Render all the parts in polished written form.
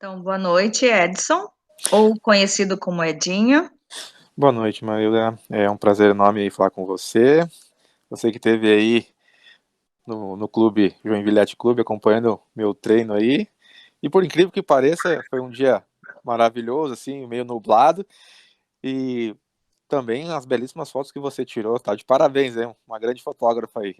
Então, boa noite, Edson, ou conhecido como Edinho. Boa noite, Marília. É um prazer enorme aí falar com você. Você que esteve aí no clube Joinville Yacht Clube acompanhando meu treino aí. E por incrível que pareça, foi um dia maravilhoso, assim, meio nublado. E também as belíssimas fotos que você tirou, tá? De parabéns, hein? Uma grande fotógrafa aí.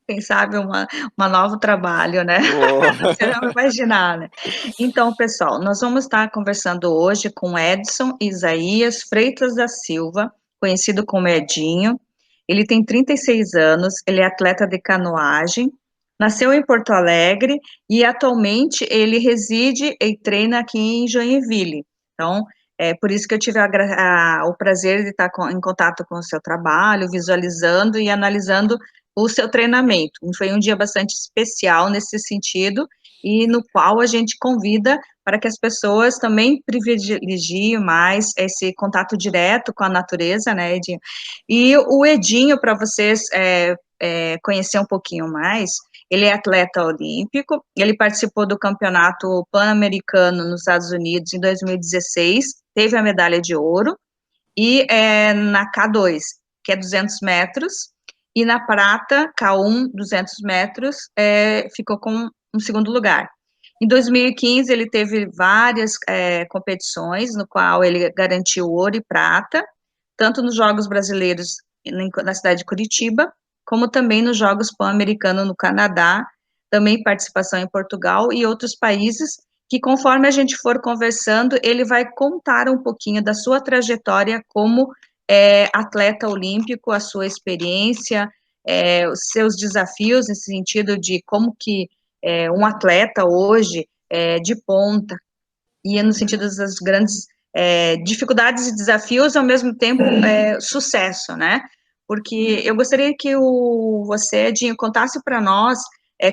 Quem sabe uma novo trabalho, né? Oh. Você não vai imaginar, né? Então, pessoal, nós vamos estar conversando hoje com Edson Isaías Freitas da Silva, conhecido como Edinho. Ele tem 36 anos, ele é atleta de canoagem, nasceu em Porto Alegre e atualmente ele reside e treina aqui em Joinville. Então, é por isso que eu tive o prazer de estar em contato com o seu trabalho, visualizando e analisando o seu treinamento. Foi um dia bastante especial nesse sentido e no qual a gente convida para que as pessoas também privilegiem mais esse contato direto com a natureza, né, Edinho? E o Edinho, para vocês conhecer um pouquinho mais, ele é atleta olímpico, ele participou do Campeonato Pan-Americano nos Estados Unidos em 2016, teve a medalha de ouro, e na K2, que é 200 metros, e na prata, K1, 200 metros, ficou com um segundo lugar. Em 2015, ele teve várias competições, no qual ele garantiu ouro e prata, tanto nos Jogos Brasileiros na cidade de Curitiba, como também nos Jogos Pan-Americanos no Canadá, também participação em Portugal e outros países, que conforme a gente for conversando, ele vai contar um pouquinho da sua trajetória como atleta olímpico, a sua experiência, os seus desafios, nesse sentido de como que um atleta hoje, de ponta, ia no sentido das grandes dificuldades e desafios, ao mesmo tempo sucesso, né? Porque eu gostaria que você, Edinho, contasse para nós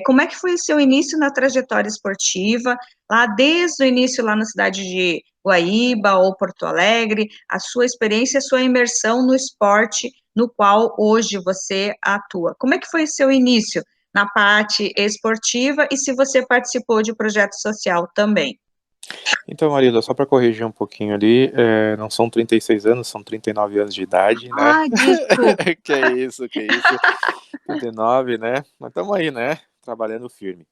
como é que foi o seu início na trajetória esportiva, lá desde o início lá na cidade de Guaíba ou Porto Alegre, a sua experiência, a sua imersão no esporte no qual hoje você atua. Como é que foi o seu início na parte esportiva e se você participou de projeto social também? Então, Marília, só para corrigir um pouquinho ali, não são 36 anos, são 39 anos de idade, né? Ah, desculpa. Que é isso, 39, né? Mas estamos aí, né? Trabalhando firme.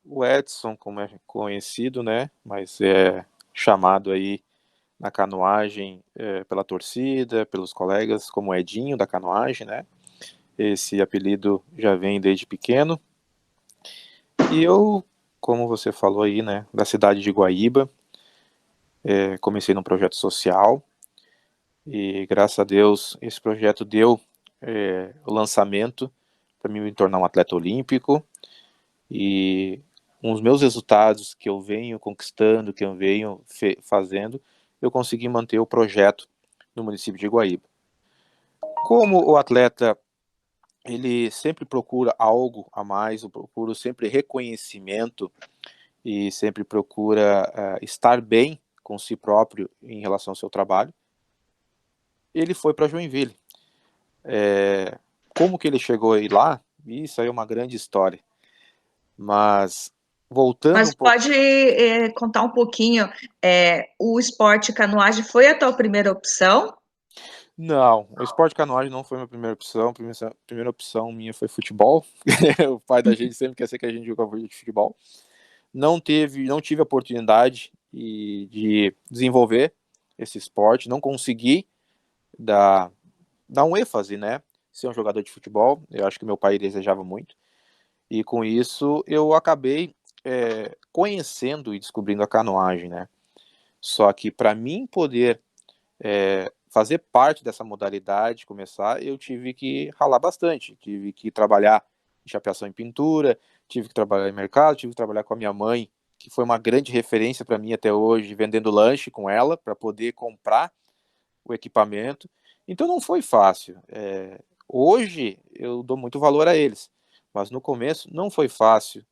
O Edson, como é conhecido, né? Mas é chamado aí na canoagem pela torcida, pelos colegas, como Edinho da canoagem, né? Esse apelido já vem desde pequeno. E eu, como você falou aí, né? Da cidade de Guaíba, comecei num projeto social e, graças a Deus, esse projeto deu o lançamento para mim me tornar um atleta olímpico. E os meus resultados que eu venho conquistando, que eu venho fazendo, eu consegui manter o projeto no município de Guaíba. Como o atleta, ele sempre procura algo a mais, eu procuro sempre reconhecimento e sempre procura estar bem com si próprio em relação ao seu trabalho, ele foi para Joinville. Como que ele chegou aí lá? Isso aí é uma grande história. Mas voltando Mas um pouco. pode contar um pouquinho, o esporte canoagem foi a tua primeira opção? Não, o esporte canoagem não foi minha primeira opção. A primeira opção minha foi futebol. O pai da gente sempre quer ser que a gente jogava de futebol. Não tive a oportunidade de desenvolver esse esporte, não consegui dar, dar um ênfase, né? Ser um jogador de futebol. Eu acho que meu pai desejava muito. E com isso eu acabei conhecendo e descobrindo a canoagem, né? Só que para mim poder fazer parte dessa modalidade, começar, eu tive que ralar bastante, tive que trabalhar em chapeação em pintura, tive que trabalhar em mercado, tive que trabalhar com a minha mãe, que foi uma grande referência para mim até hoje, vendendo lanche com ela, para poder comprar o equipamento. Então não foi fácil. Hoje eu dou muito valor a eles, mas no começo não foi fácil,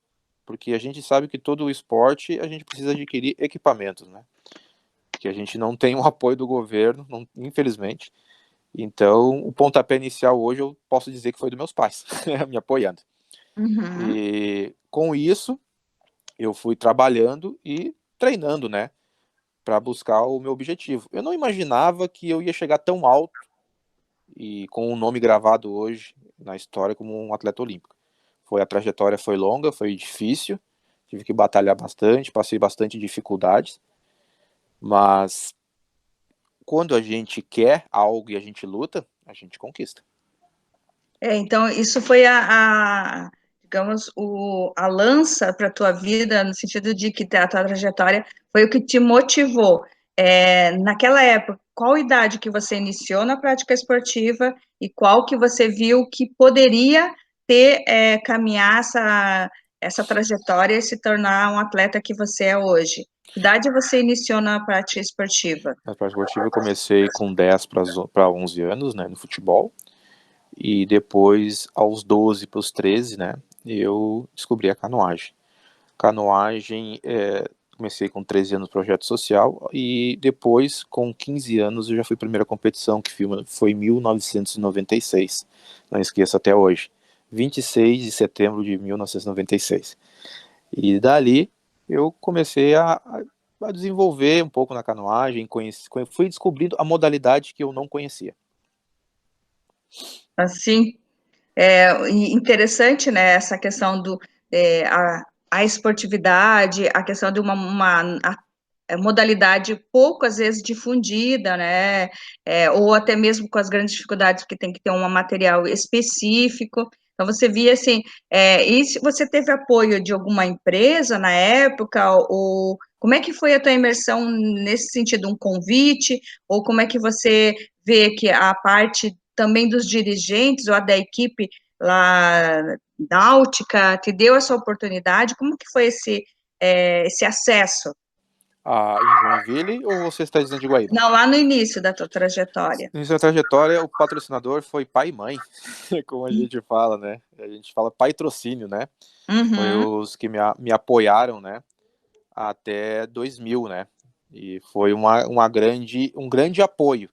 porque a gente sabe que todo o esporte a gente precisa adquirir equipamentos, né? Que a gente não tem o apoio do governo, não, infelizmente. Então, o pontapé inicial hoje eu posso dizer que foi dos meus pais, me apoiando. Uhum. E com isso, eu fui trabalhando e treinando, né, para buscar o meu objetivo. Eu não imaginava que eu ia chegar tão alto e com o nome gravado hoje na história como um atleta olímpico. A trajetória foi longa, foi difícil, tive que batalhar bastante, passei bastante dificuldades, mas quando a gente quer algo e a gente luta, a gente conquista. Então, isso foi digamos, a lança para a tua vida, no sentido de que a tua trajetória foi o que te motivou. Naquela época, qual idade que você iniciou na prática esportiva e qual que você viu que poderia caminhar essa trajetória e se tornar um atleta que você é hoje? Que idade você iniciou na prática esportiva? Na prática esportiva eu comecei com 10 para 11 anos, né, no futebol, e depois aos 12 para os 13, né, eu descobri a canoagem. Canoagem, comecei com 13 anos no projeto social e depois, com 15 anos, eu já fui a primeira competição, que foi em 1996, não esqueço até hoje, 26 de setembro de 1996. E dali eu comecei a desenvolver um pouco na canoagem, fui descobrindo a modalidade que eu não conhecia. Assim, interessante, né, essa questão a esportividade, a questão de modalidade pouco, às vezes, difundida, né, ou até mesmo com as grandes dificuldades, porque tem que ter um material específico. Então, você via, assim, e se você teve apoio de alguma empresa na época, ou como é que foi a tua imersão nesse sentido, um convite, ou como é que você vê que a parte também dos dirigentes ou da equipe lá náutica te deu essa oportunidade? Como que foi esse acesso? Em Joinville ou você está dizendo de Guaíba? Não, lá no início da tua trajetória. Nessa trajetória, o patrocinador foi pai e mãe, como a gente fala, né? A gente fala patrocínio, né? Foi Uhum, os que me apoiaram, né? Até 2000, né? E foi um grande apoio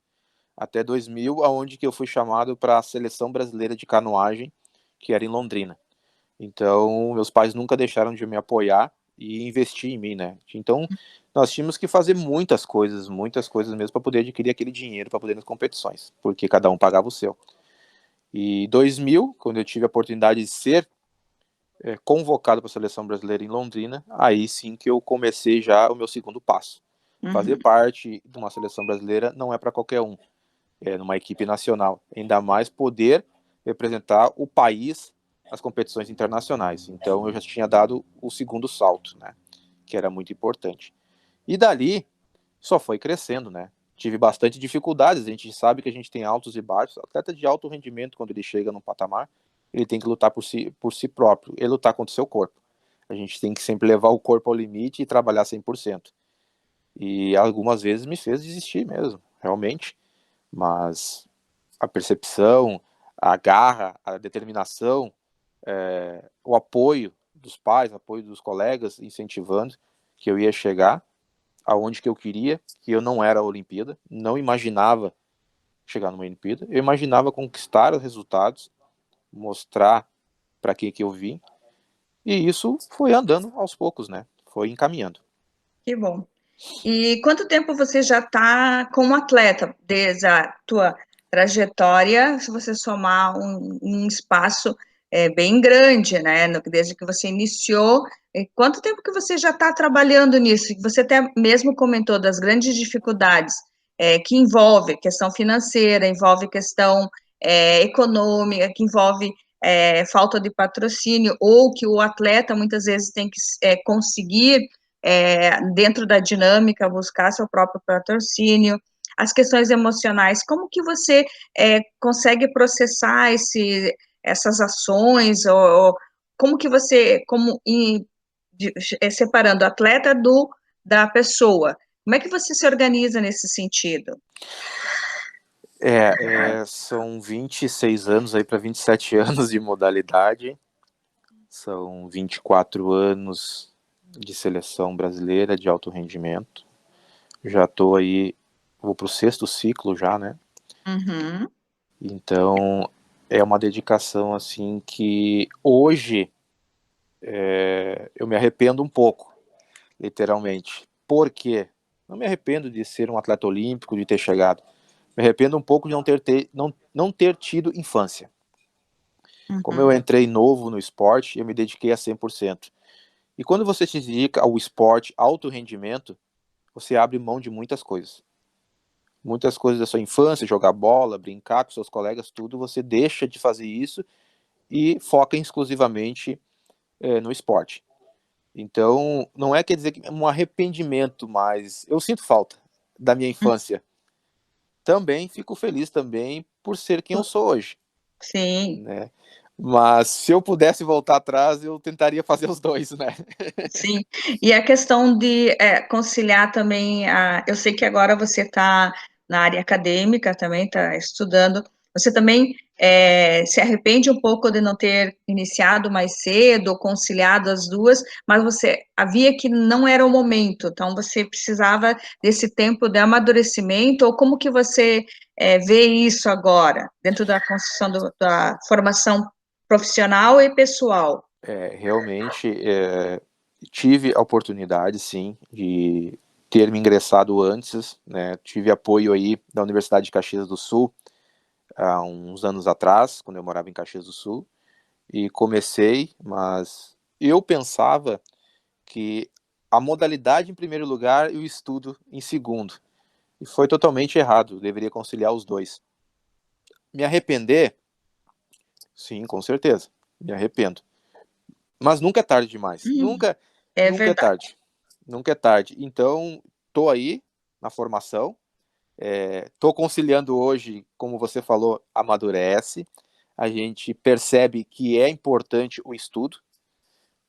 até 2000, aonde que eu fui chamado para a seleção brasileira de canoagem, que era em Londrina. Então, meus pais nunca deixaram de me apoiar e investir em mim, né? Então, nós tínhamos que fazer muitas coisas mesmo para poder adquirir aquele dinheiro para poder ir nas competições, porque cada um pagava o seu. E 2000, quando eu tive a oportunidade de ser convocado para a seleção brasileira em Londrina, aí sim que eu comecei já o meu segundo passo. Fazer uhum. parte de uma seleção brasileira não é para qualquer um, é numa equipe nacional, ainda mais poder representar o país nas competições internacionais. Então eu já tinha dado o segundo salto, né, que era muito importante. E dali só foi crescendo, né? Tive bastante dificuldades, a gente sabe que a gente tem altos e baixos. O atleta de alto rendimento, quando ele chega num patamar, ele tem que lutar por si próprio e lutar contra o seu corpo. A gente tem que sempre levar o corpo ao limite e trabalhar 100%. E algumas vezes me fez desistir mesmo, realmente. Mas a percepção, a garra, a determinação, o apoio dos pais, o apoio dos colegas, incentivando que eu ia chegar aonde que eu queria, que eu não era a Olimpíada, não imaginava chegar numa Olimpíada, eu imaginava conquistar os resultados, mostrar para que eu vim, e isso foi andando aos poucos, né? Foi encaminhando. Que bom. E quanto tempo você já está como atleta, desde a tua trajetória, se você somar um espaço bem grande, né? Desde que você iniciou, quanto tempo que você já está trabalhando nisso? Você até mesmo comentou das grandes dificuldades que envolve questão financeira, envolve questão econômica, que envolve falta de patrocínio, ou que o atleta muitas vezes tem que conseguir dentro da dinâmica, buscar seu próprio patrocínio, as questões emocionais, como que você consegue processar essas ações, ou como que você, separando o atleta da pessoa, como é que você se organiza nesse sentido? São 26 anos aí para 27 anos de modalidade, são 24 anos de seleção brasileira de alto rendimento. Já estou aí, vou para o sexto ciclo já, né? Uhum. Então é uma dedicação assim que hoje eu me arrependo um pouco, literalmente. Por quê? Não me arrependo de ser um atleta olímpico, de ter chegado. Me arrependo um pouco de não ter tido infância. Como eu Uhum. entrei novo no esporte, eu me dediquei a 100%. E quando você se dedica ao esporte, alto rendimento, você abre mão de muitas coisas. Muitas coisas da sua infância, jogar bola, brincar com seus colegas, tudo, você deixa de fazer isso e foca exclusivamente no esporte. Então, não é quer dizer que é um arrependimento, mas eu sinto falta da minha infância. Também fico feliz também por ser quem eu sou hoje, Sim, né? Mas se eu pudesse voltar atrás, eu tentaria fazer os dois, né? sim. E a questão de conciliar também, eu sei que agora você está na área acadêmica também, está estudando, você também se arrepende um pouco de não ter iniciado mais cedo, ou conciliado as duas, mas você havia que não era o momento, então você precisava desse tempo de amadurecimento, ou como que você vê isso agora, dentro da construção da formação profissional e pessoal? Realmente, tive a oportunidade, sim, de ter me ingressado antes, né? Tive apoio aí da Universidade de Caxias do Sul há uns anos atrás, quando eu morava em Caxias do Sul, e comecei, mas eu pensava que a modalidade em primeiro lugar e o estudo em segundo. E foi totalmente errado, eu deveria conciliar os dois. Me arrepender? Sim, com certeza, me arrependo. Mas nunca é tarde demais. Nunca, É nunca é verdade. tarde. Nunca é tarde. Então, tô aí na formação, tô conciliando hoje, como você falou, amadurece. A gente percebe que é importante o estudo,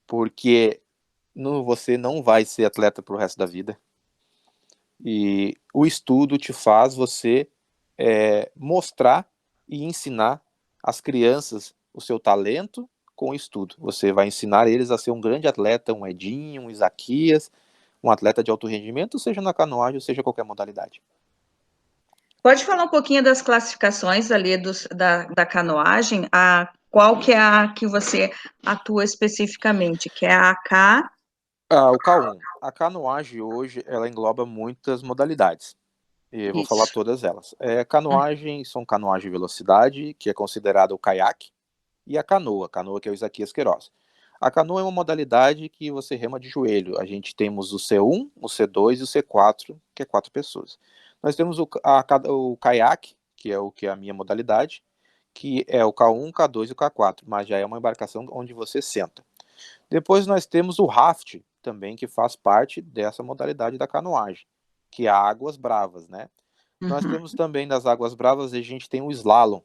porque você não vai ser atleta pro resto da vida. E o estudo te faz você mostrar e ensinar às crianças o seu talento com o estudo. Você vai ensinar eles a ser um grande atleta, um Edinho, um Isaquias, um atleta de alto rendimento, seja na canoagem, ou seja qualquer modalidade. Pode falar um pouquinho das classificações ali da canoagem, qual que é a que você atua especificamente, que é a AK? O K1. A canoagem hoje, ela engloba muitas modalidades. E eu vou falar Isso. todas elas. Canoagem, são canoagem velocidade, que é considerado o caiaque, e a canoa que é o Isaquias Queiroz. A canoa é uma modalidade que você rema de joelho. A gente temos o C1, o C2 e o C4, que é 4 pessoas. Nós temos o caiaque, que é a minha modalidade, que é o K1, K2 e o K4, mas já é uma embarcação onde você senta. Depois nós temos o raft, também, que faz parte dessa modalidade da canoagem, que é águas bravas, né? Nós Uhum. temos também das águas bravas, a gente tem o slalom,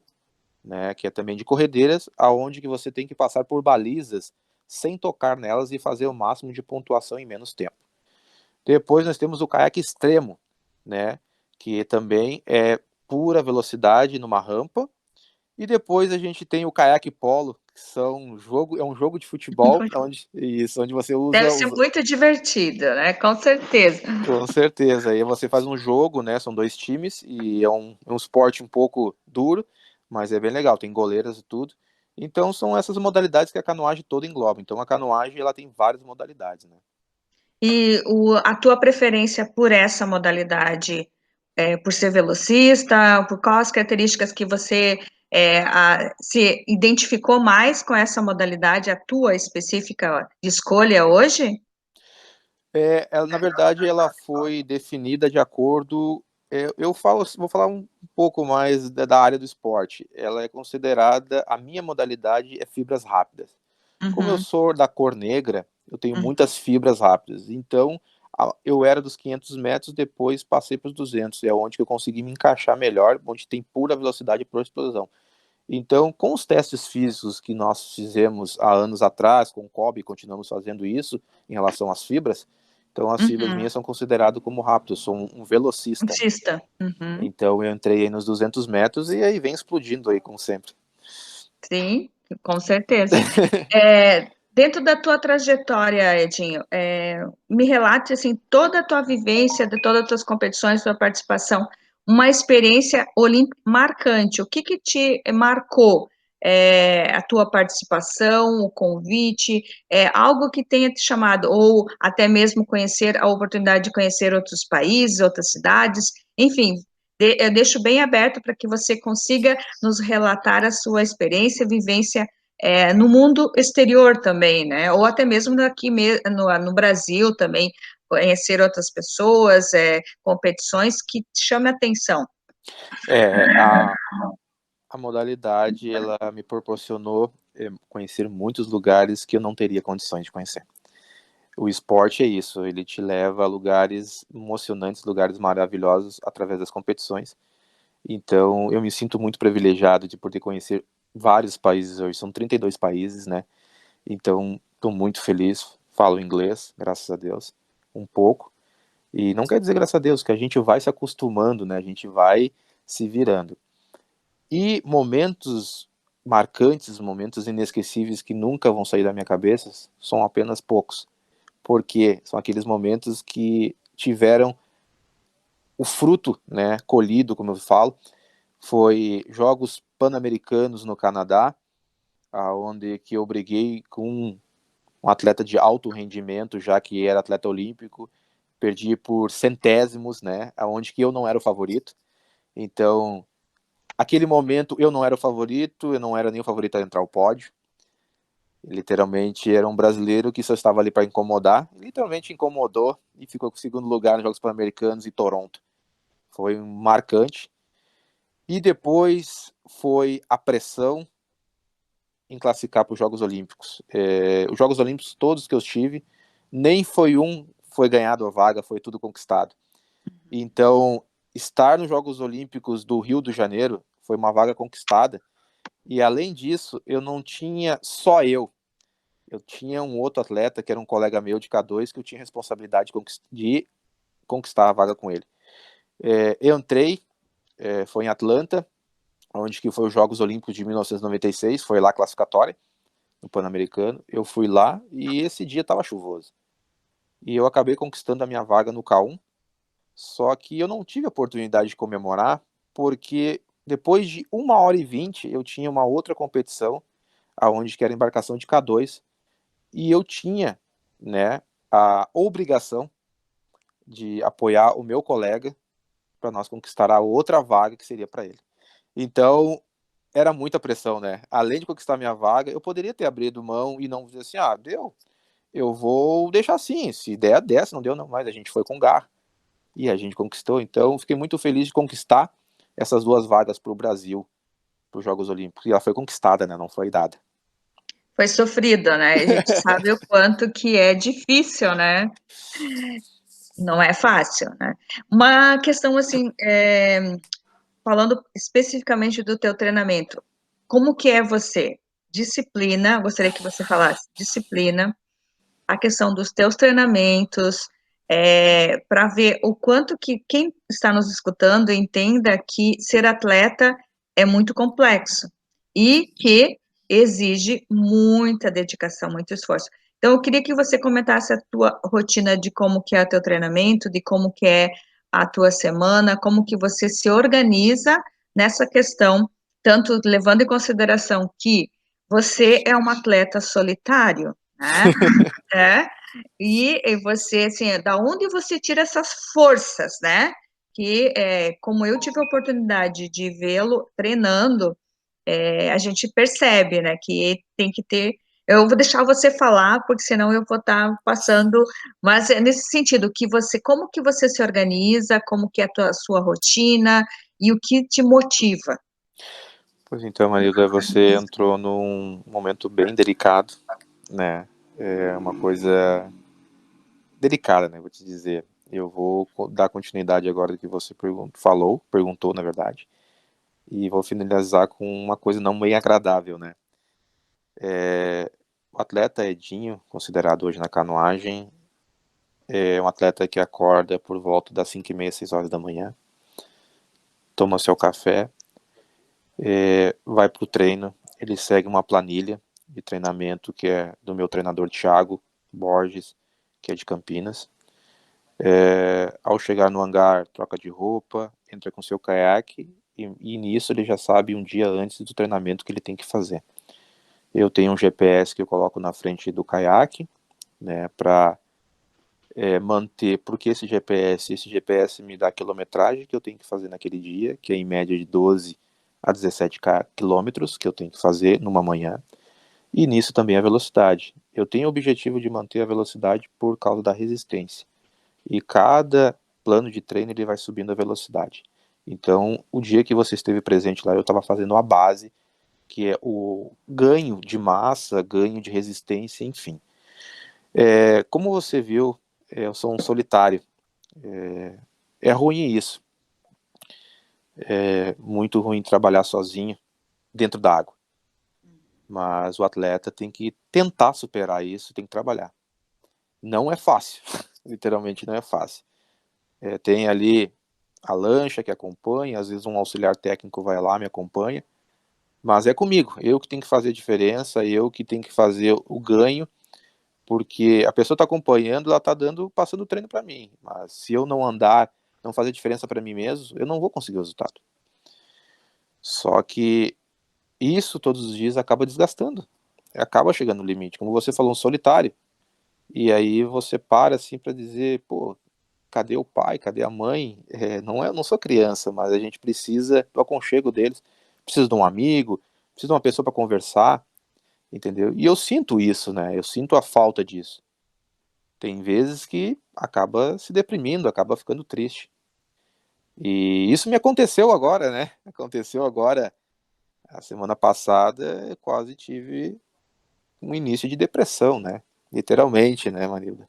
né, que é também de corredeiras, aonde que você tem que passar por balizas sem tocar nelas e fazer o máximo de pontuação em menos tempo. Depois nós temos o caiaque extremo, né, que também é pura velocidade numa rampa. E depois a gente tem o caiaque polo, que é um jogo de futebol, onde você Deve usa ser os, muito divertido, né? Com certeza. com certeza. Aí você faz um jogo, né? São 2 times e é um esporte um pouco duro, mas é bem legal. Tem goleiras e tudo. Então são essas modalidades que a canoagem toda engloba. Então a canoagem ela tem várias modalidades, né? E a tua preferência por essa modalidade, por ser velocista, por quais características que você se identificou mais com essa modalidade, a tua específica de escolha hoje? Na verdade, ela foi definida de acordo. Vou falar um pouco mais da área do esporte. Ela é considerada, a minha modalidade é fibras rápidas. Como eu Uhum, sou da cor negra, eu tenho uhum, muitas fibras rápidas. Então, eu era dos 500 metros, depois passei para os 200. É onde que eu consegui me encaixar melhor, onde tem pura velocidade e pura explosão. Então, com os testes físicos que nós fizemos há anos atrás, com o COB, e continuamos fazendo isso em relação às fibras, então as fibras uhum. minhas são consideradas como rápidas. Eu sou um velocista, né? Artista. Uhum. Então eu entrei aí nos 200 metros e aí vem explodindo aí, como sempre. Sim, com certeza. Dentro da tua trajetória, Edinho, me relate assim toda a tua vivência, de todas as tuas competições, tua participação, uma experiência olímpica marcante. O que que te marcou? a tua participação, o convite, algo que tenha te chamado, ou até mesmo conhecer a oportunidade de conhecer outros países, outras cidades, enfim, eu deixo bem aberto para que você consiga nos relatar a sua experiência, vivência no mundo exterior também, né? Ou até mesmo aqui no Brasil também, conhecer outras pessoas, competições que te chamem a atenção. É, a modalidade, ela me proporcionou conhecer muitos lugares que eu não teria condições de conhecer. O esporte é isso, ele te leva a lugares emocionantes, lugares maravilhosos através das competições. Então, eu me sinto muito privilegiado de poder conhecer vários países hoje, são 32 países, né? Então, estou muito feliz, falo inglês, graças a Deus, um pouco. E não quer dizer, graças a Deus, que a gente vai se acostumando, né? A gente vai se virando. E momentos marcantes, momentos inesquecíveis que nunca vão sair da minha cabeça, são apenas poucos. Porque são aqueles momentos que tiveram o fruto, né, colhido, como eu falo, foi Jogos Pan-Americanos no Canadá, onde que eu briguei com um atleta de alto rendimento, já que era atleta olímpico, perdi por centésimos, né, aonde que eu não era o favorito. Então, aquele momento eu não era o favorito, eu não era nem o favorito a entrar ao pódio. Literalmente era um brasileiro que só estava ali para incomodar, literalmente incomodou e ficou com o segundo lugar nos Jogos Pan-Americanos em Toronto. Foi marcante. E depois foi a pressão em classificar para os Jogos Olímpicos. Os Jogos Olímpicos todos que eu estive, nem foi foi ganhado a vaga, foi tudo conquistado. Então, estar nos Jogos Olímpicos do Rio de Janeiro foi uma vaga conquistada. E além disso, eu não tinha só eu tinha um outro atleta, que era um colega meu de K2, que eu tinha responsabilidade de conquistar a vaga com ele. Eu entrei, foi em Atlanta, onde que foi os Jogos Olímpicos de 1996, foi lá classificatória, no Pan-Americano. Eu fui lá e esse dia estava chuvoso. E eu acabei conquistando a minha vaga no K1, só que eu não tive a oportunidade de comemorar, porque depois de 1h20 eu tinha uma outra competição, aonde que era embarcação de K2, e eu tinha, né, a obrigação de apoiar o meu colega para nós conquistar a outra vaga que seria para ele. Então, era muita pressão, né? Além de conquistar minha vaga, eu poderia ter abrido mão e não dizer assim, deu, eu vou deixar assim, se der, desce, não deu, não, mas a gente foi com garra. E a gente conquistou, então fiquei muito feliz de conquistar essas duas vagas para o Brasil, para os Jogos Olímpicos. E ela foi conquistada, né? Não foi dada. Foi sofrido, né? A gente sabe o quanto que é difícil, né? Não é fácil, né? Uma questão assim, falando especificamente do teu treinamento, como que é você? Disciplina, gostaria que você falasse disciplina, a questão dos teus treinamentos, para ver o quanto que quem está nos escutando entenda que ser atleta é muito complexo e que exige muita dedicação, muito esforço. Então, eu queria que você comentasse a tua rotina de como que é o teu treinamento, de como que é a tua semana, como que você se organiza nessa questão, tanto levando em consideração que você é um atleta solitário, né? É, e você, assim, da onde você tira essas forças, né? Que, como eu tive a oportunidade de vê-lo treinando, a gente percebe, né, que tem que ter. Eu vou deixar você falar, porque senão eu vou estar passando, mas é nesse sentido, que você, como que você se organiza, como que é a sua rotina e o que te motiva. Pois então, Marilda, você entrou num momento bem delicado, né? É uma coisa delicada, né? Vou te dizer. Eu vou dar continuidade agora do que você perguntou, na verdade, e vou finalizar com uma coisa não meio agradável, né? O atleta Edinho, considerado hoje na canoagem, é um atleta que acorda por volta das 5h30, 6 horas da manhã, toma seu café, vai para o treino, ele segue uma planilha de treinamento que é do meu treinador Thiago Borges, que é de Campinas. Ao chegar no hangar, troca de roupa, entra com seu caiaque e nisso ele já sabe um dia antes do treinamento que ele tem que fazer. Eu tenho um GPS que eu coloco na frente do caiaque, né, para manter, porque esse GPS me dá a quilometragem que eu tenho que fazer naquele dia, que é em média de 12 a 17 quilômetros que eu tenho que fazer numa manhã, e nisso também a velocidade. Eu tenho o objetivo de manter a velocidade por causa da resistência, e cada plano de treino ele vai subindo a velocidade. Então, o dia que você esteve presente lá, eu estava fazendo a base, que é o ganho de massa, ganho de resistência, enfim. Como você viu, eu sou um solitário. É ruim isso. É muito ruim trabalhar sozinho dentro da água. Mas o atleta tem que tentar superar isso, tem que trabalhar. Não é fácil, literalmente não é fácil. Tem ali a lancha que acompanha, às vezes um auxiliar técnico vai lá, me acompanha, mas é comigo, eu que tenho que fazer a diferença, eu que tenho que fazer o ganho, porque a pessoa está acompanhando, ela está passando o treino para mim, mas se eu não andar, não fazer diferença para mim mesmo, eu não vou conseguir o resultado. Só que isso todos os dias acaba desgastando, acaba chegando no limite, como você falou, um solitário, e aí você para assim para dizer, pô, cadê o pai, cadê a mãe? Não sou criança, mas a gente precisa do aconchego deles, precisa de um amigo, precisa de uma pessoa para conversar, entendeu? E eu sinto isso, né? Eu sinto a falta disso. Tem vezes que acaba se deprimindo, acaba ficando triste. E isso me aconteceu agora, né? Aconteceu agora, a semana passada, eu quase tive um início de depressão, né? Literalmente, né, Marilda?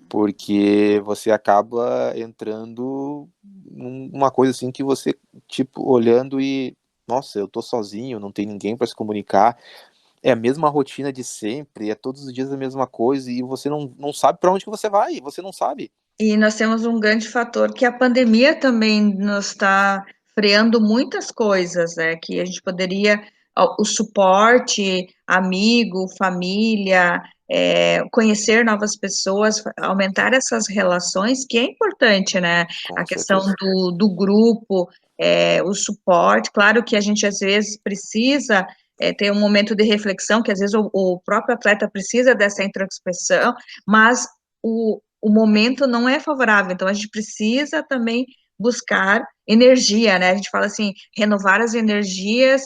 Porque você acaba entrando numa coisa assim que você, tipo, olhando e, nossa, eu tô sozinho, não tem ninguém para se comunicar, é a mesma rotina de sempre, é todos os dias a mesma coisa, e você não sabe para onde que você vai, você não sabe. E nós temos um grande fator que a pandemia também nos está freando muitas coisas, né? Que a gente poderia, o suporte, amigo, família, conhecer novas pessoas, aumentar essas relações, que é importante, né? A Com questão certeza. do grupo, o suporte, claro que a gente às vezes precisa ter um momento de reflexão, que às vezes o próprio atleta precisa dessa introspecção, mas o momento não é favorável, então a gente precisa também buscar energia, né? A gente fala assim, renovar as energias,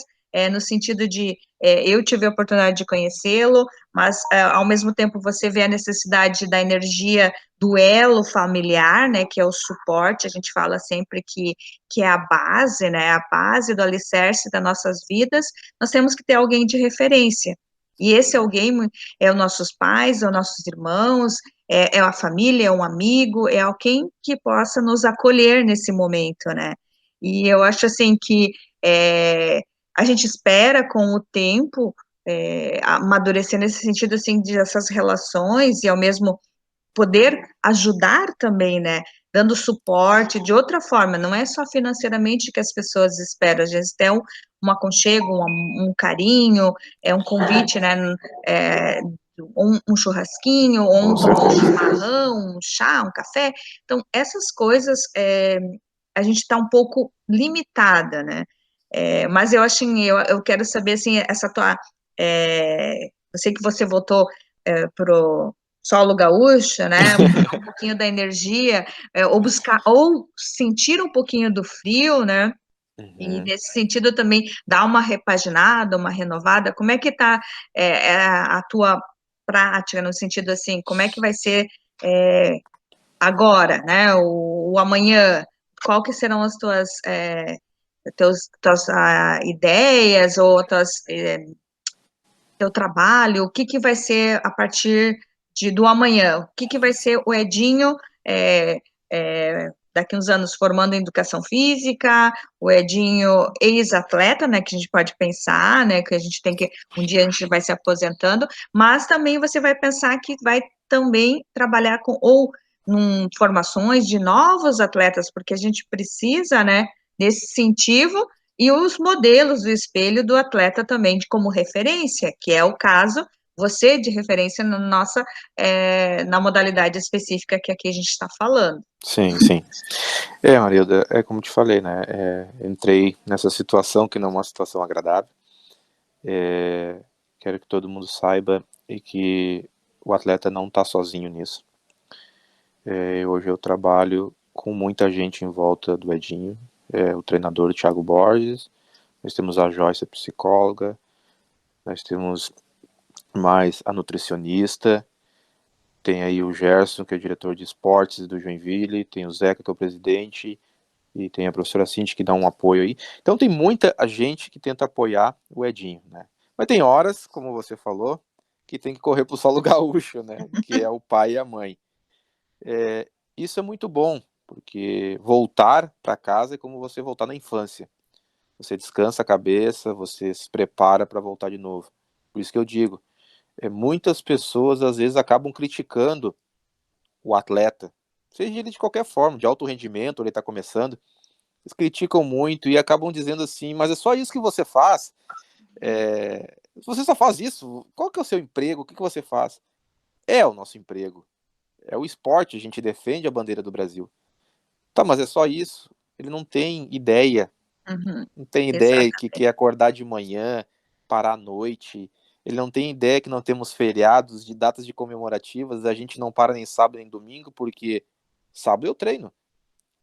no sentido de eu tive a oportunidade de conhecê-lo, mas ao mesmo tempo você vê a necessidade da energia do elo familiar, né? Que é o suporte, a gente fala sempre que é a base, né? A base do alicerce das nossas vidas, nós temos que ter alguém de referência. E esse alguém é os nossos pais, é os nossos irmãos, é a família, é um amigo, é alguém que possa nos acolher nesse momento, né? E eu acho assim que a gente espera com o tempo amadurecer nesse sentido assim de essas relações e ao mesmo poder ajudar também, né? Dando suporte de outra forma, não é só financeiramente que as pessoas esperam, às vezes tem um aconchego, um carinho, um convite, né? É, um churrasquinho, ou Com tomar um certeza. chimarrão, um chá, um café. Então, essas coisas a gente está um pouco limitada, né? Mas eu acho, assim, eu quero saber, assim, essa tua... eu sei que você voltou pro solo gaúcho, né? Buscar um pouquinho da energia, ou buscar, ou sentir um pouquinho do frio, né? E Uhum. nesse sentido também dar uma repaginada, uma renovada. Como é que está a tua prática no sentido assim? Como é que vai ser agora, né? O amanhã? Qual que serão as tuas ideias ou teu trabalho? O que que vai ser a partir do amanhã? O que que vai ser o Edinho daqui uns anos formando em educação física, o Edinho ex-atleta, né, que a gente pode pensar, né, que a gente tem que, um dia a gente vai se aposentando, mas também você vai pensar que vai também trabalhar com, ou formações de novos atletas, porque a gente precisa, né, desse incentivo e os modelos do espelho do atleta também de como referência, que é o caso você de referência na nossa, na modalidade específica que aqui a gente está falando. Sim, sim. Marilda, é como te falei, né? Entrei nessa situação que não é uma situação agradável. Quero que todo mundo saiba e que o atleta não está sozinho nisso. Hoje eu trabalho com muita gente em volta do Edinho. O treinador Thiago Borges, nós temos a Joyce, a psicóloga, nós temos mais a nutricionista, tem aí o Gerson, que é o diretor de esportes do Joinville, tem o Zeca, que é o presidente, e tem a professora Cindy, que dá um apoio aí. Então tem muita gente que tenta apoiar o Edinho, né? Mas tem horas, como você falou, que tem que correr pro solo gaúcho, né? Que é o pai e a mãe. Isso é muito bom, porque voltar para casa é como você voltar na infância. Você descansa a cabeça, você se prepara para voltar de novo. Por isso que eu digo, muitas pessoas às vezes acabam criticando o atleta, seja ele de qualquer forma, de alto rendimento, ele está começando, eles criticam muito e acabam dizendo assim, mas é só isso que você faz? Você só faz isso? Qual que é o seu emprego? O que você faz? É o nosso emprego. É o esporte, a gente defende a bandeira do Brasil. Tá, mas é só isso? Ele não tem ideia. Uhum, Não tem ideia que é acordar de manhã, parar à noite. Ele não tem ideia que não temos feriados de datas de comemorativas. A gente não para nem sábado nem domingo, porque sábado eu treino,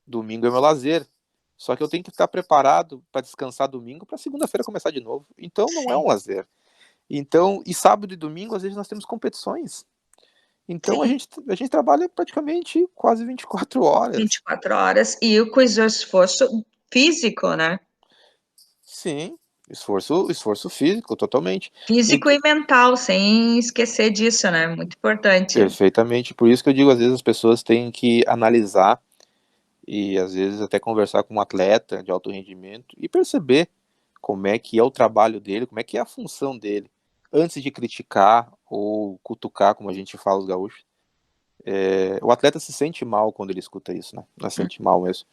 domingo é meu lazer. Só que eu tenho que estar preparado para descansar domingo para segunda-feira começar de novo. Então não é sim, um lazer. Então, e sábado e domingo, às vezes nós temos competições. Então sim. a gente trabalha praticamente quase 24 vinte horas. e quatro horas e com o esforço físico, né? Sim, esforço físico, totalmente. Físico e mental, sem esquecer disso, né? Muito importante. Perfeitamente. Por isso que eu digo, às vezes as pessoas têm que analisar e às vezes até conversar com um atleta de alto rendimento e perceber como é que é o trabalho dele, como é que é a função dele, antes de criticar ou cutucar, como a gente fala os gaúchos. O atleta se sente mal quando ele escuta isso, né? Não se sente mal mesmo.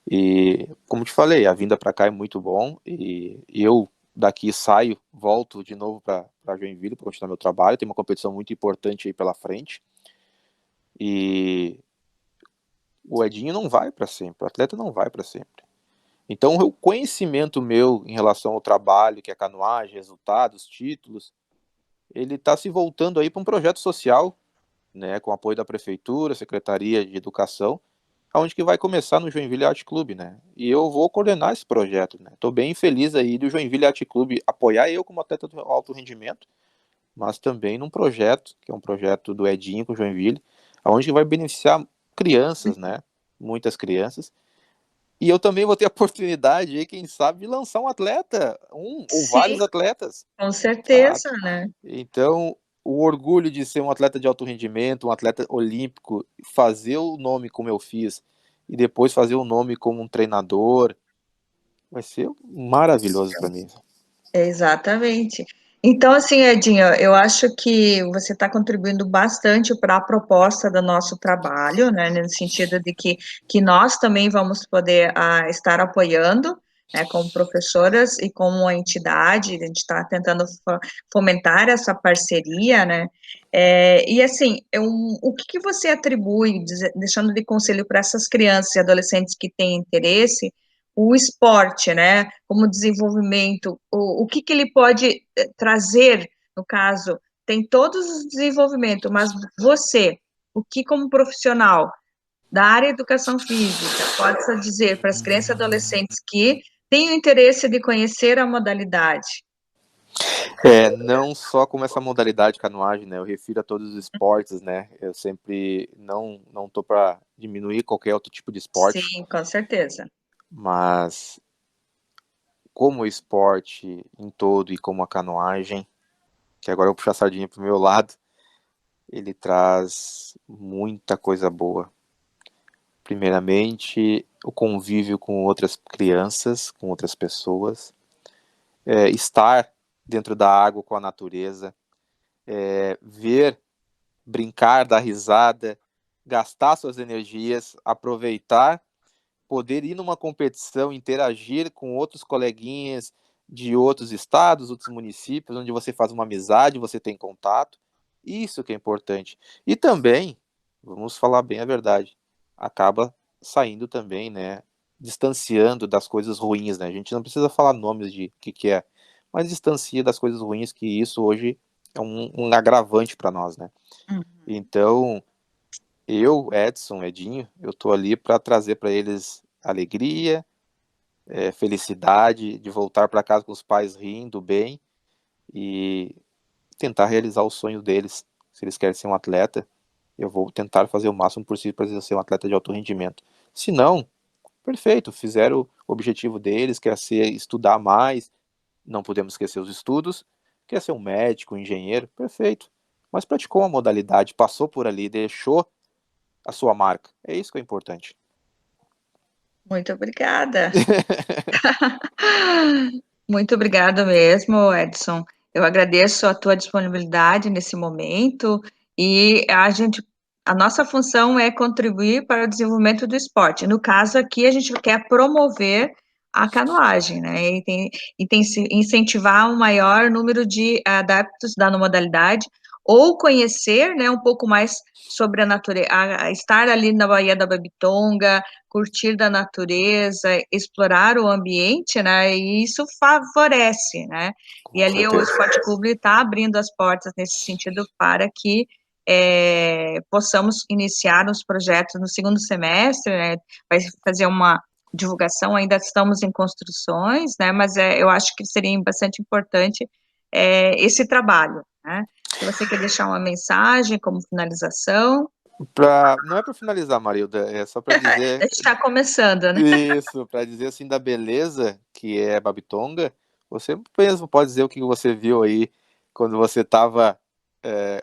E como te falei, a vinda para cá é muito bom e eu daqui saio, volto de novo para Joinville para continuar meu trabalho. Tem uma competição muito importante aí pela frente. E o Edinho não vai para sempre, o atleta não vai para sempre. Então, o conhecimento meu em relação ao trabalho, que é canoagem, resultados, títulos, ele está se voltando aí para um projeto social, né, com apoio da prefeitura, secretaria de educação, aonde que vai começar no Joinville Art Clube, né? E eu vou coordenar esse projeto, né? Tô bem feliz aí do Joinville Art Clube apoiar eu como atleta de alto rendimento, mas também num projeto, que é um projeto do Edinho com o Joinville, aonde que vai beneficiar crianças, né? Muitas crianças. E eu também vou ter a oportunidade aí, quem sabe, de lançar um atleta, um ou Sim, vários atletas, com sabe? certeza, né? Então, o orgulho de ser um atleta de alto rendimento, um atleta olímpico, fazer o nome como eu fiz, e depois fazer o nome como um treinador, vai ser maravilhoso para mim. Exatamente. Então, assim, Edinho, eu acho que você está contribuindo bastante para a proposta do nosso trabalho, né, no sentido de que nós também vamos poder estar apoiando, né, como professoras e como entidade, a gente está tentando fomentar essa parceria, né, e assim, o que você atribui, deixando de conselho para essas crianças e adolescentes que têm interesse, o esporte, né, como desenvolvimento, o que ele pode trazer, no caso, tem todos os desenvolvimentos, mas você, o que como profissional da área de educação física, pode dizer para as crianças e adolescentes que têm o interesse de conhecer a modalidade? Não só como essa modalidade canoagem, né? Eu refiro a todos os esportes, né? Eu sempre não tô para diminuir qualquer outro tipo de esporte, Sim, com certeza. mas como o esporte em todo e como a canoagem, que agora eu vou puxar a sardinha pro meu lado, ele traz muita coisa boa. Primeiramente, o convívio com outras crianças, com outras pessoas, estar dentro da água com a natureza, ver, brincar, dar risada, gastar suas energias, aproveitar, poder ir numa competição, interagir com outros coleguinhas, de outros estados, outros municípios, onde você faz uma amizade, você tem contato. Isso que é importante. E também, vamos falar bem a verdade, acaba saindo também, né, distanciando das coisas ruins, né? A gente não precisa falar nomes de que é, mas distancia das coisas ruins, que isso hoje é um agravante para nós, né? Uhum. Então, eu, Edson, Edinho, eu tô ali para trazer para eles alegria, felicidade de voltar para casa com os pais rindo bem e tentar realizar o sonho deles. Se eles querem ser um atleta, eu vou tentar fazer o máximo possível para eles serem um atleta de alto rendimento. Se não, perfeito, fizeram o objetivo deles, quer ser estudar mais, não podemos esquecer os estudos, quer ser um médico, um engenheiro, perfeito. Mas praticou uma modalidade, passou por ali, deixou a sua marca. É isso que é importante. Muito obrigada. Muito obrigada mesmo, Edson. Eu agradeço a tua disponibilidade nesse momento e a nossa função é contribuir para o desenvolvimento do esporte. No caso aqui, a gente quer promover a canoagem, né? Incentivar um maior número de adeptos da modalidade ou conhecer, né, um pouco mais sobre a natureza, estar ali na Baía da Babitonga, curtir da natureza, explorar o ambiente, né? E isso favorece, né? E Com ali o certeza. Esporte Clube está abrindo as portas nesse sentido para que possamos iniciar os projetos no segundo semestre, né? Vai fazer uma divulgação, ainda estamos em construções, né? Mas eu acho que seria bastante importante esse trabalho, né? Se você quer deixar uma mensagem como finalização. Não é para finalizar, Marilda, é só para dizer A gente está começando, né? isso, para dizer assim da beleza que é Babitonga. Você mesmo pode dizer o que você viu aí quando você estava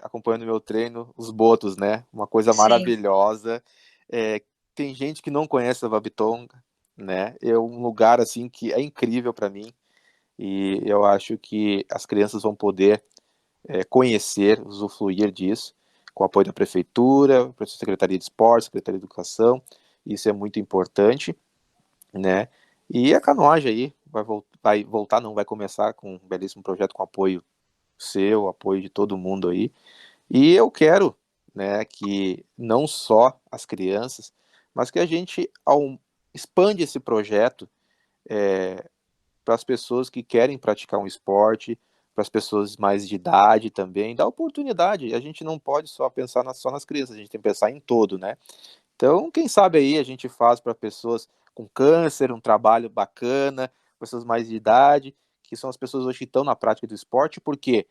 acompanhando o meu treino, os botos, né? Uma coisa Sim. maravilhosa. É, tem gente que não conhece a Babitonga, né? É um lugar assim que é incrível para mim e eu acho que as crianças vão poder conhecer, usufruir disso, com o apoio da prefeitura, da Secretaria de Esporte, Secretaria de Educação. Isso é muito importante, né? E a canoagem aí vai voltar, não vai começar com um belíssimo projeto com apoio seu, apoio de todo mundo aí. E eu quero, né, que não só as crianças, mas que a gente expande esse projeto para as pessoas que querem praticar um esporte, para as pessoas mais de idade também, dá oportunidade. A gente não pode só pensar só nas crianças, a gente tem que pensar em todo, né? Então, quem sabe aí a gente faz para pessoas com câncer um trabalho bacana, pessoas mais de idade, que são as pessoas hoje que estão na prática do esporte, porque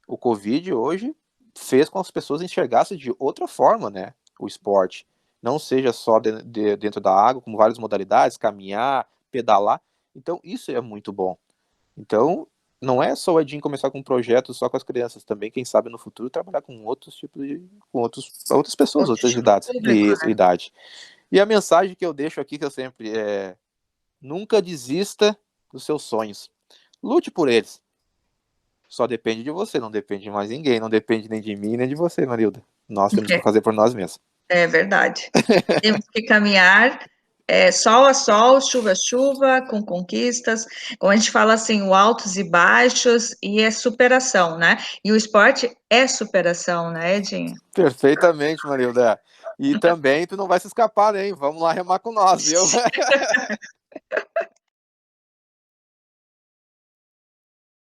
o Covid hoje fez com que as pessoas enxergassem de outra forma, né, o esporte. Não seja só dentro da água, como várias modalidades, caminhar, pedalar. Então, isso é muito bom. Então, não é só o Edinho começar com um projeto só com as crianças, também, quem sabe no futuro, trabalhar com outros tipos de. Com outras pessoas, Outro outras tipo de idades. público, Isso, né? idade. E a mensagem que eu deixo aqui, que eu sempre nunca desista dos seus sonhos. Lute por eles. Só depende de você, não depende de mais ninguém, não depende nem de mim, nem de você, Marilda. Nós temos que fazer por nós mesmos. É verdade. Temos que caminhar sol a sol, chuva a chuva, com conquistas. Como a gente fala assim, o altos e baixos, e é superação, né? E o esporte é superação, né, Edinho? Perfeitamente, Marilda. E também tu não vai se escapar, hein? Vamos lá remar com nós, viu?